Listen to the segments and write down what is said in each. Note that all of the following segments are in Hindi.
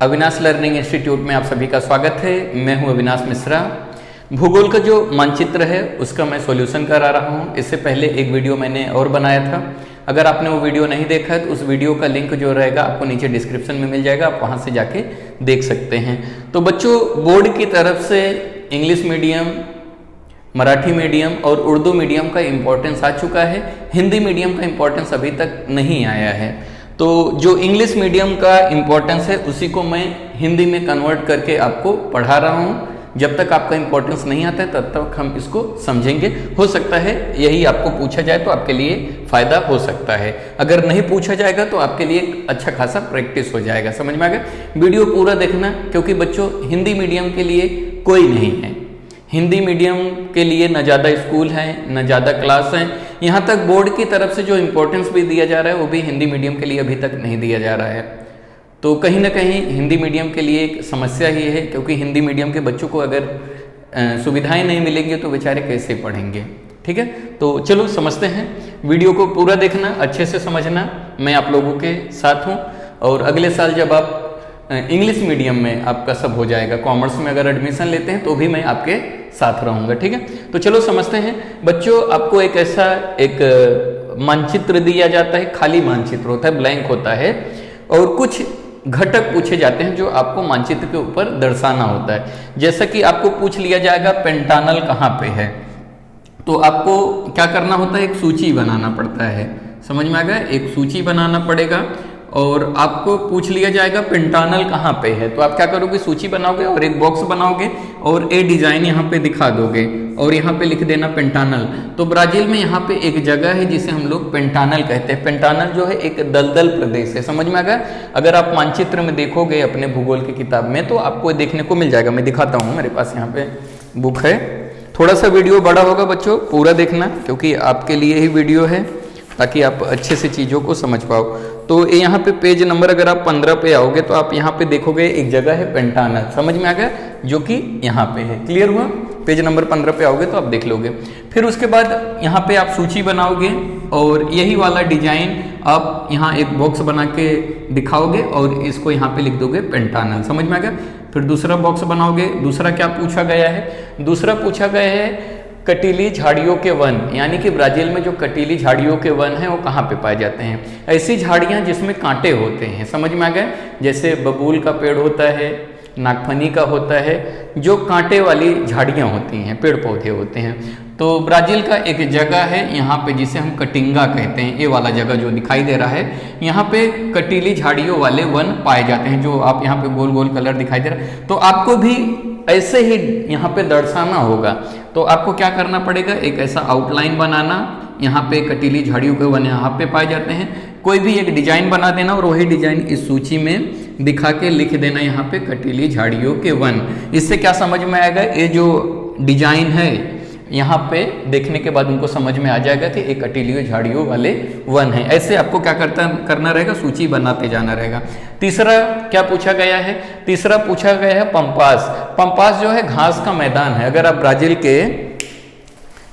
अविनाश लर्निंग इंस्टीट्यूट में आप सभी का स्वागत है। मैं हूं अविनाश मिश्रा। भूगोल का जो मानचित्र है उसका मैं सॉल्यूशन करा रहा हूं। इससे पहले एक वीडियो मैंने और बनाया था। अगर आपने वो वीडियो नहीं देखा है तो उस वीडियो का लिंक जो रहेगा आपको नीचे डिस्क्रिप्शन में मिल जाएगा, आप वहां से जाके देख सकते हैं। तो बच्चों, बोर्ड की तरफ से इंग्लिश मीडियम, मराठी मीडियम और उर्दू मीडियम का इम्पोर्टेंस आ चुका है। हिंदी मीडियम का इम्पोर्टेंस अभी तक नहीं आया है। तो जो इंग्लिश मीडियम का इम्पोर्टेंस है उसी को मैं हिंदी में कन्वर्ट करके आपको पढ़ा रहा हूँ। जब तक आपका इम्पोर्टेंस नहीं आता है तब तक हम इसको समझेंगे। हो सकता है यही आपको पूछा जाए तो आपके लिए फ़ायदा हो सकता है। अगर नहीं पूछा जाएगा तो आपके लिए अच्छा खासा प्रैक्टिस हो जाएगा। समझ में आ गया? वीडियो पूरा देखना, क्योंकि बच्चों हिंदी मीडियम के लिए कोई नहीं है। हिंदी मीडियम के लिए न ज़्यादा स्कूल हैं, न ज़्यादा क्लास हैं। यहाँ तक बोर्ड की तरफ से जो इम्पोर्टेंस भी दिया जा रहा है वो भी हिंदी मीडियम के लिए अभी तक नहीं दिया जा रहा है। तो कहीं ना कहीं हिंदी मीडियम के लिए एक समस्या ही है, क्योंकि हिंदी मीडियम के बच्चों को अगर सुविधाएं नहीं मिलेंगी तो बेचारे कैसे पढ़ेंगे। ठीक है, तो चलो समझते हैं। वीडियो को पूरा देखना, अच्छे से समझना। मैं आप लोगों के साथ हूँ। और अगले साल जब आप इंग्लिश मीडियम में आपका सब हो जाएगा, कॉमर्स में अगर एडमिशन लेते हैं तो भी मैं आपके साथ रहूँगा। ठीक है, तो चलो समझते हैं। बच्चों, आपको एक ऐसा एक मानचित्र दिया जाता है, खाली मानचित्र होता है, ब्लैंक होता है, और कुछ घटक पूछे जाते हैं जो आपको मानचित्र के ऊपर दर्शाना होता है। जैसा कि आपको पूछ लिया जाएगा पेंटानल कहाँ पे है, तो आपको क्या करना होता है, एक सूची बनाना पड़ता है। समझ में आ गया? एक सूची बनाना पड़ेगा और आपको पूछ लिया जाएगा पेंटानल कहाँ पे है, तो आप क्या करोगे, सूची बनाओगे और एक बॉक्स बनाओगे और ए डिजाइन यहाँ पे दिखा दोगे और यहाँ पे लिख देना पेंटानल। तो ब्राजील में यहाँ पे एक जगह है जिसे हम लोग पेंटानल कहते हैं। पेंटानल जो है एक दलदल प्रदेश है। समझ में आ गया? अगर आप मानचित्र में देखोगे अपने भूगोल की किताब में तो आपको देखने को मिल जाएगा। मैं दिखाता हूँ, मेरे पास यहाँ पे बुक है। थोड़ा सा वीडियो बड़ा होगा बच्चों, पूरा देखना, क्योंकि आपके लिए ही वीडियो है, ताकि आप अच्छे से चीज़ों को समझ पाओ। तो यहाँ पे पेज नंबर अगर आप 15 पे आओगे तो आप यहाँ पे देखोगे एक जगह है पेंटानल। समझ में आ गया? जो कि यहाँ पे है। क्लियर हुआ? पेज नंबर 15 पे आओगे तो आप देख लोगे। फिर उसके बाद यहाँ पे आप सूची बनाओगे और यही वाला डिजाइन आप यहाँ एक बॉक्स बना के दिखाओगे और इसको यहाँ पे लिख दोगे पेंटानल। समझ में आ गया? फिर दूसरा बॉक्स बनाओगे। दूसरा क्या पूछा गया है? दूसरा पूछा गया है कटीली झाड़ियों के वन, यानी कि ब्राजील में जो कटीली झाड़ियों के वन हैं वो कहाँ पे पाए जाते हैं। ऐसी झाड़ियाँ जिसमें कांटे होते हैं। समझ में आ गए? जैसे बबूल का पेड़ होता है, नागफनी का होता है, जो कांटे वाली झाड़ियाँ होती हैं, पेड़ पौधे होते हैं। तो ब्राजील का एक जगह है यहाँ पे जिसे हम कटिंगा कहते हैं। ये वाला जगह जो दिखाई दे रहा है, यहाँ पे कटीली झाड़ियों वाले वन पाए जाते हैं, जो आप यहाँ पे गोल गोल कलर दिखाई दे रहा है। तो आपको भी ऐसे ही यहाँ पे दर्शाना होगा। तो आपको क्या करना पड़ेगा, एक ऐसा आउटलाइन बनाना। यहाँ पे कटीली झाड़ियों के वन यहाँ पे पाए जाते हैं। कोई भी एक डिजाइन बना देना और वही डिजाइन इस सूची में दिखा के लिख देना यहाँ पे कटीली झाड़ियों के वन। इससे क्या समझ में आएगा, ये जो डिजाइन है यहाँ पे देखने के बाद उनको समझ में आ जाएगा कि एक कटीली झाड़ियों वाले वन है। ऐसे आपको क्या करना रहेगा, सूची बनाते जाना रहेगा। तीसरा क्या पूछा गया है? तीसरा पूछा गया है पंपास। पंपास जो है घास का मैदान है। अगर आप ब्राजील के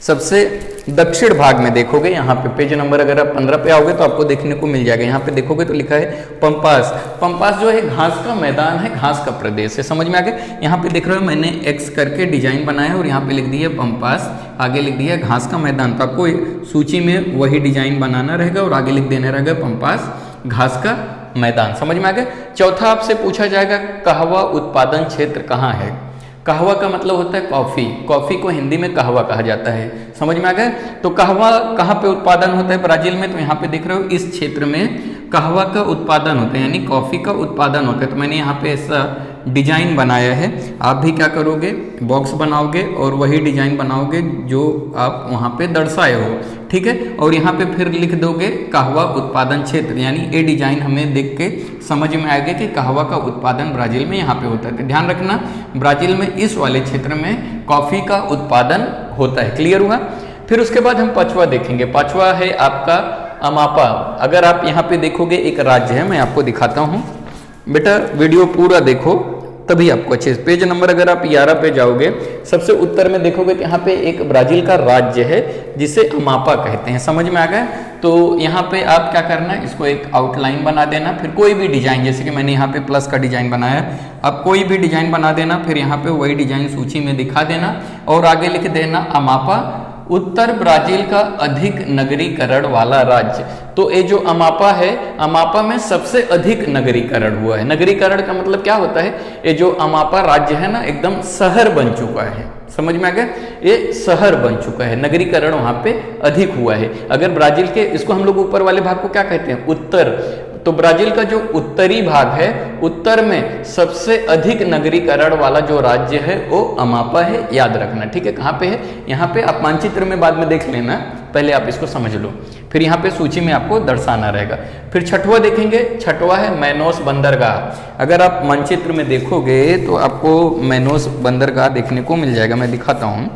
सबसे दक्षिण भाग में देखोगे, यहाँ पे पेज नंबर अगर आप 15 पे आओगे तो आपको देखने को मिल जाएगा। यहाँ पे देखोगे तो लिखा है पंपास। पंपास जो है घास का मैदान है, घास का प्रदेश है। समझ में आ गया? यहाँ पे देख रहे हो मैंने एक्स करके डिजाइन बनाया है और यहाँ पे लिख दिया पंपास, आगे लिख दिया घास का मैदान। तो आपको सूची में वही डिजाइन बनाना रहेगा और आगे लिख देना रहेगा पंपास, घास का मैदान। समझ में आ गया? चौथा आपसे पूछा जाएगा कहवा उत्पादन क्षेत्र कहाँ है। कहवा का मतलब होता है कॉफ़ी। कॉफ़ी को हिंदी में कहवा कहा जाता है। समझ में आ गया? तो कहवा कहाँ पे उत्पादन होता है ब्राजील में? तो यहाँ पे देख रहे हो इस क्षेत्र में कहवा का उत्पादन होता है, यानी कॉफ़ी का उत्पादन होता है। तो मैंने यहाँ पे ऐसा डिजाइन बनाया है। आप भी क्या करोगे, बॉक्स बनाओगे और वही डिजाइन बनाओगे जो आप वहाँ पे दर्शाए हो। ठीक है, और यहाँ पे फिर लिख दोगे कहवा उत्पादन क्षेत्र, यानी ये डिजाइन हमें देख के समझ में आएगा कि कहवा का उत्पादन ब्राजील में यहाँ पे होता है। तो ध्यान रखना, ब्राजील में इस वाले क्षेत्र में कॉफ़ी का उत्पादन होता है। क्लियर हुआ? फिर उसके बाद हम पांचवा देखेंगे। पांचवा है आपका अमापा। अगर आप यहाँ पे देखोगे एक राज्य है, मैं आपको दिखाता हूँ। बेटा वीडियो पूरा देखो, तभी आपको अच्छे से पेज नंबर अगर आप 11 पे जाओगे, सबसे उत्तर में देखोगे कि यहाँ पे एक ब्राजील का राज्य है जिसे अमापा कहते हैं। समझ में आ गया? तो यहाँ पे आप क्या करना है, इसको एक आउटलाइन बना देना, फिर कोई भी डिजाइन, जैसे कि मैंने यहाँ पे प्लस का डिजाइन बनाया, आप कोई भी डिजाइन बना देना, फिर यहाँ पे वही डिजाइन सूची में दिखा देना और आगे लिख देना अमापा उत्तर ब्राजील का अधिक नगरीकरण वाला राज्य। तो ये जो अमापा है, अमापा में सबसे अधिक नगरीकरण हुआ है। नगरीकरण का मतलब क्या होता है, ये जो अमापा राज्य है ना, एकदम शहर बन चुका है। समझ में आ गया? ये शहर बन चुका है, नगरीकरण वहां पे अधिक हुआ है। अगर ब्राजील के, इसको हम लोग ऊपर वाले भाग को क्या कहते हैं, उत्तर, तो ब्राजील का जो उत्तरी भाग है, उत्तर में सबसे अधिक नगरीकरण वाला जो राज्य है वो अमापा है, याद रखना। ठीक है, कहाँ पे है? यहाँ पे आप मानचित्र में बाद में देख लेना, पहले आप इसको समझ लो, फिर यहाँ पे सूची में आपको दर्शाना रहेगा। फिर छठवां देखेंगे, छठवां है मैनोस बंदरगाह। अगर आप मानचित्र में देखोगे तो आपको मैनोस बंदरगाह देखने को मिल जाएगा, मैं दिखाता हूँ।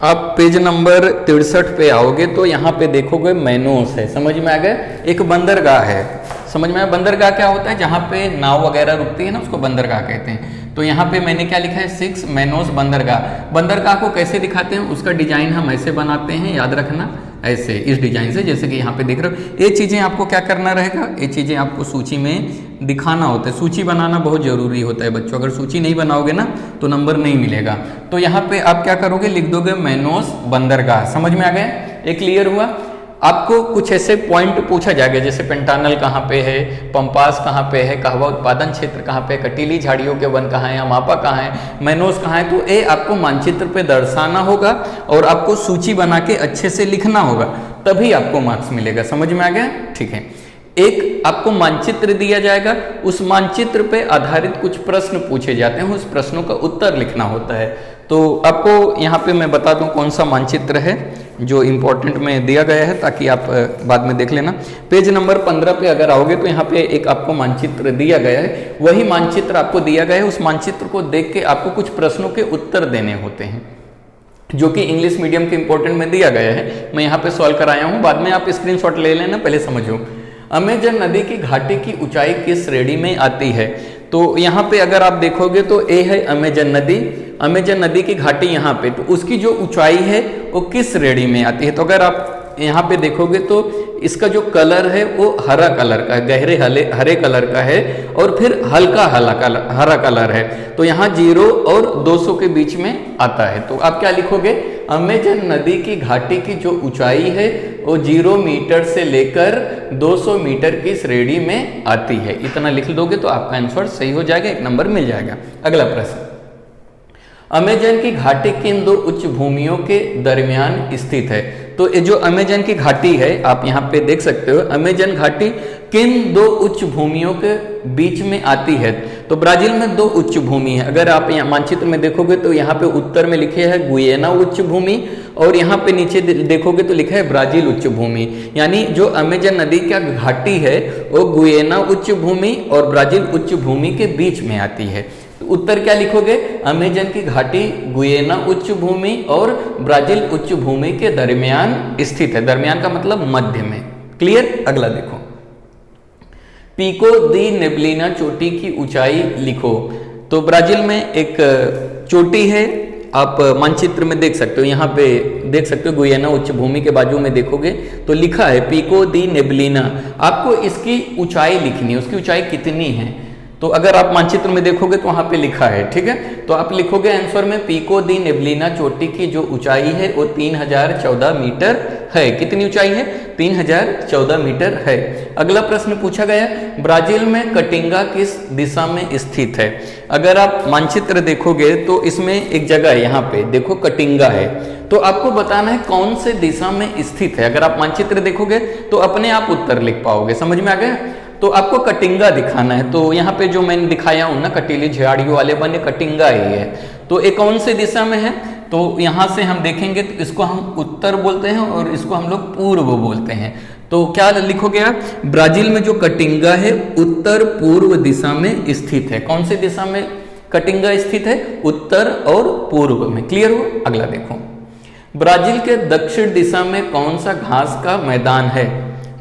आप पेज नंबर 63 पे आओगे तो यहाँ पे देखोगे मैनोस है। समझ में आ गया? एक बंदरगाह है। समझ में आया? बंदरगाह क्या होता है, जहाँ पे नाव वगैरह रुकती है ना, उसको बंदरगाह कहते हैं। तो यहाँ पे मैंने क्या लिखा है, 6 मैनोस बंदरगाह। बंदरगाह को कैसे दिखाते हैं, उसका डिजाइन हम ऐसे बनाते हैं, याद रखना, ऐसे इस डिजाइन से, जैसे कि यहाँ पे देख रहे हो। ये चीजें आपको क्या करना रहेगा, ये चीजें आपको सूची में दिखाना होता है। सूची बनाना बहुत जरूरी होता है बच्चों, अगर सूची नहीं बनाओगे ना तो नंबर नहीं मिलेगा। तो यहाँ पे आप क्या करोगे, लिख दोगे मैनोस बंदरगाह। समझ में आ गया? ये क्लियर हुआ? आपको कुछ ऐसे पॉइंट पूछा जाएगा, जैसे पेंटानल कहाँ पे है, पंपास कहाँ पे है, कहवा उत्पादन क्षेत्र कहाँ पे, कटीली झाड़ियों के वन कहाँ है, अमापा कहाँ है, मैनोस कहाँ है। तो ये आपको मानचित्र पे दर्शाना होगा और आपको सूची बना के अच्छे से लिखना होगा, तभी आपको मार्क्स मिलेगा। समझ में आ गया? ठीक है। एक आपको मानचित्र दिया जाएगा, उस मानचित्र पे आधारित कुछ प्रश्न पूछे जाते हैं, उस प्रश्नों का उत्तर लिखना होता है। तो आपको यहाँ पे मैं बता दूं कौन सा मानचित्र है जो इम्पोर्टेंट में दिया गया है, ताकि आप बाद में देख लेना। पेज नंबर 15 पे अगर आओगे तो यहाँ पे एक आपको मानचित्र दिया गया है, वही मानचित्र आपको दिया गया है। उस मानचित्र को देख के आपको कुछ प्रश्नों के उत्तर देने होते हैं, जो कि इंग्लिश मीडियम के इंपॉर्टेंट में दिया गया है। मैं यहाँ पे सॉल्व कराया हूँ, बाद में आप स्क्रीनशॉट ले लेना, पहले समझो। अमेजन नदी की घाटी की ऊंचाई किस श्रेणी में आती है? तो यहाँ पे अगर आप देखोगे तो ए है अमेजन नदी, अमेजन नदी की घाटी यहाँ पे, तो उसकी जो ऊंचाई है वो किस श्रेणी में आती है? तो अगर आप यहाँ पे देखोगे तो इसका जो कलर है वो हरा कलर का है, गहरे हरे कलर का है, और फिर हल्का हरा कलर है। तो यहाँ 0 और 200 के बीच में आता है। तो आप क्या लिखोगे, अमेजन नदी की घाटी की जो ऊंचाई है वो 0 मीटर से लेकर 200 मीटर की श्रेणी में आती है। इतना लिख दोगे तो आपका आंसर सही हो जाएगा, 1 नंबर मिल जाएगा। अगला प्रश्न, अमेजन की घाटी किन 2 उच्च भूमियों के दरमियान स्थित है? तो ये जो अमेजन की घाटी है, आप यहाँ पे देख सकते हो, अमेजन घाटी किन 2 उच्च भूमियों के बीच में आती है? तो ब्राजील में 2 उच्च भूमि है। अगर आप यहाँ मानचित्र में देखोगे तो यहाँ पे उत्तर में लिखे है गुयेना उच्च भूमि, और यहाँ पे नीचे देखोगे तो लिखा है ब्राजील उच्च भूमि। यानी जो अमेजन नदी का घाटी है वो गुयेना उच्च भूमि और ब्राजील उच्च भूमि के बीच में आती है। तो उत्तर क्या लिखोगे, अमेजन की घाटी गुयेना उच्च भूमि और ब्राजील उच्च भूमि के दरमियान स्थित है। दरमियान का मतलब मध्य में। क्लियर? अगला देखो, पिको दी नेबलिना चोटी की ऊंचाई लिखो। तो ब्राजील में एक चोटी है, आप मानचित्र में देख सकते हो, यहाँ पे देख सकते हो गुयेना उच्च भूमि के बाजू में देखोगे तो लिखा है पिको दी नेबलिना। आपको इसकी ऊंचाई लिखनी है, उसकी ऊंचाई कितनी है? तो अगर आप मानचित्र में देखोगे तो वहां पे लिखा है, ठीक है। तो आप लिखोगे आंसर में पिको दी नेबलिना चोटी की जो ऊंचाई है वो 3014 मीटर है। कितनी ऊंचाई है? 3014 मीटर है। अगला प्रश्न पूछा गया, ब्राजील में कटिंगा किस दिशा में स्थित है? अगर आप मानचित्र देखोगे तो इसमें एक जगह है, यहाँ पे देखो कटिंगा है, तो आपको बताना है कौन से दिशा में स्थित है। अगर आप मानचित्र देखोगे तो अपने आप उत्तर लिख पाओगे। समझ में आ गया? तो आपको कटिंगा दिखाना है। तो यहाँ पे जो मैंने दिखाया हूं ना, कटीली झाड़ियों वाले बने, कटिंगा ही है। तो ये कौन से दिशा में है? तो यहाँ से हम देखेंगे तो इसको हम उत्तर बोलते हैं और इसको हम लोग पूर्व बोलते हैं। तो क्या लिखोगे आप, ब्राजील में जो कटिंगा है उत्तर पूर्व दिशा में स्थित है। कौन सी दिशा में कटिंगा स्थित है? उत्तर और पूर्व में। क्लियर हो? अगला देखो, ब्राजील के दक्षिण दिशा में कौन सा घास का मैदान है?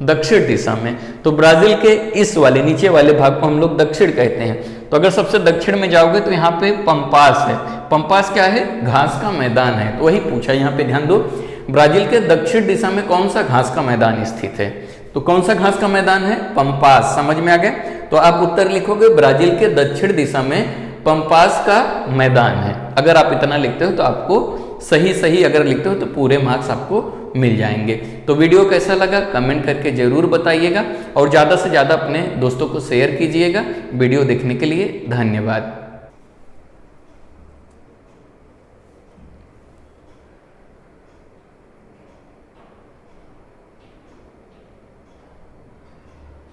दक्षिण दिशा में। तो ब्राजील के इस वाले नीचे वाले भाग को हम लोग दक्षिण कहते हैं। तो अगर सबसे दक्षिण में जाओगे तो यहाँ पे पंपास है। पंपास क्या है? घास का मैदान है। तो वही पूछा, यहाँ पे ध्यान दो, ब्राजील के दक्षिण दिशा में कौन सा घास का मैदान स्थित है? तो कौन सा घास का मैदान है? पंपास। समझ में आ गया? तो आप उत्तर लिखोगे ब्राजील के दक्षिण दिशा में पंपास का मैदान है। अगर आप इतना लिखते हो तो आपको सही अगर लिखते हो तो पूरे मार्क्स आपको मिल जाएंगे। तो वीडियो कैसा लगा कमेंट करके जरूर बताइएगा और ज़्यादा से ज़्यादा अपने दोस्तों को शेयर कीजिएगा। वीडियो देखने के लिए धन्यवाद।